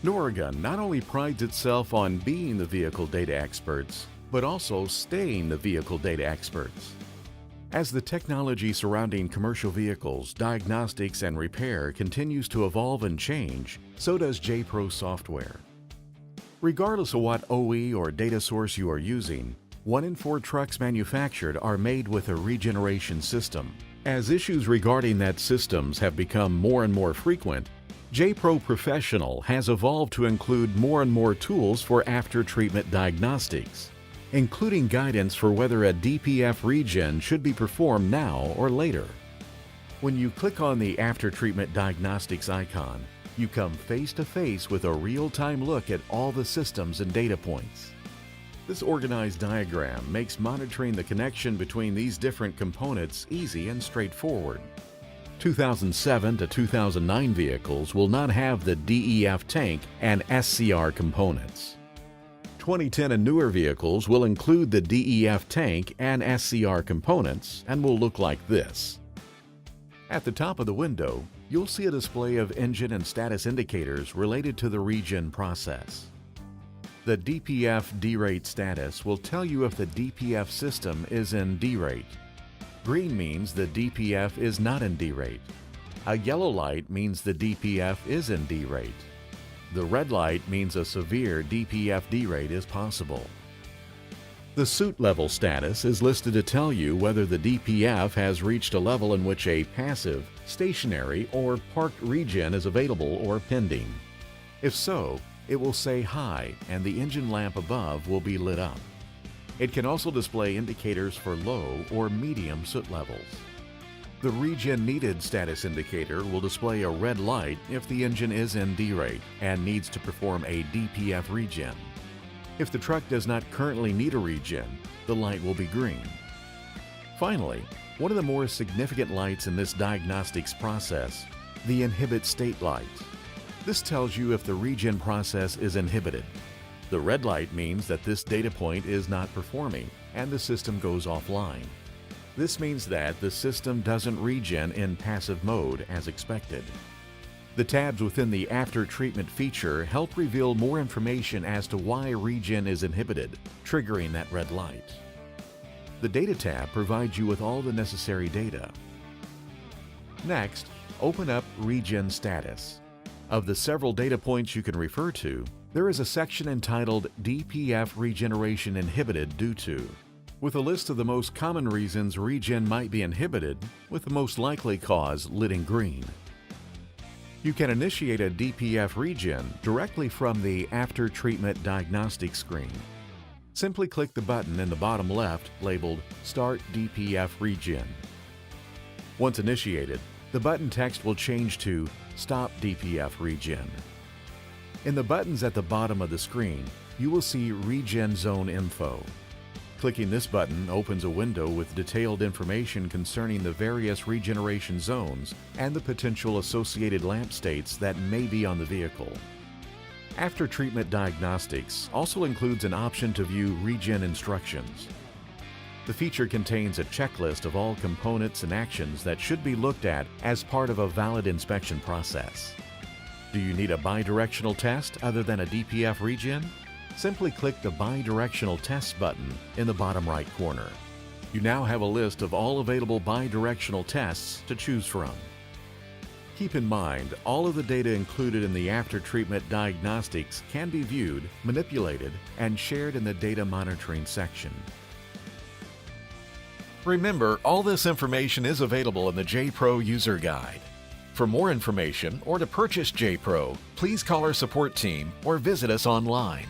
Norrigan not only prides itself on being the vehicle data experts, but also staying the vehicle data experts. As the technology surrounding commercial vehicles, diagnostics, and repair continues to evolve and change, so does J-Pro software. Regardless of what OE or data source you are using, 1 in 4 trucks manufactured are made with a regeneration system. As issues regarding that systems have become more and more frequent, J-Pro Professional has evolved to include more and more tools for after-treatment diagnostics, including guidance for whether a DPF regen should be performed now or later. When you click on the after-treatment diagnostics icon, you come face to face with a real-time look at all the systems and data points. This organized diagram makes monitoring the connection between these different components easy and straightforward. 2007 to 2009 vehicles will not have the DEF tank and SCR components. 2010 and newer vehicles will include the DEF tank and SCR components and will look like this. At the top of the window, you'll see a display of engine and status indicators related to the regen process. The DPF D-rate status will tell you if the DPF system is in D-rate. Green means the DPF is not in D-rate. A yellow light means the DPF is in D-rate. The red light means a severe DPF D-rate is possible. The suit level status is listed to tell you whether the DPF has reached a level in which a passive, stationary, or parked regen is available or pending. If so, it will say high and the engine lamp above will be lit up. It can also display indicators for low or medium soot levels. The regen needed status indicator will display a red light if the engine is in D-rate and needs to perform a DPF regen. If the truck does not currently need a regen, the light will be green. Finally, one of the more significant lights in this diagnostics process, the inhibit state light. This tells you if the regen process is inhibited. The red light means that this data point is not performing and the system goes offline. This means that the system doesn't regen in passive mode as expected. The tabs within the After Treatment feature help reveal more information as to why regen is inhibited, triggering that red light. The Data tab provides you with all the necessary data. Next, open up Regen Status. Of the several data points you can refer to, there is a section entitled DPF Regeneration Inhibited Due to, with a list of the most common reasons regen might be inhibited, with the most likely cause lit in green. You can initiate a DPF regen directly from the After Treatment Diagnostic screen. Simply click the button in the bottom left labeled Start DPF Regen. Once initiated, the button text will change to Stop DPF Regen. In the buttons at the bottom of the screen, you will see Regen Zone Info. Clicking this button opens a window with detailed information concerning the various regeneration zones and the potential associated lamp states that may be on the vehicle. After Treatment Diagnostics also includes an option to view regen instructions. The feature contains a checklist of all components and actions that should be looked at as part of a valid inspection process. Do you need a bidirectional test other than a DPF regen? Simply click the Bidirectional Tests button in the bottom right corner. You now have a list of all available bidirectional tests to choose from. Keep in mind, all of the data included in the After Treatment Diagnostics can be viewed, manipulated, and shared in the Data Monitoring section. Remember, all this information is available in the J-Pro User Guide. For more information or to purchase J-Pro, please call our support team or visit us online.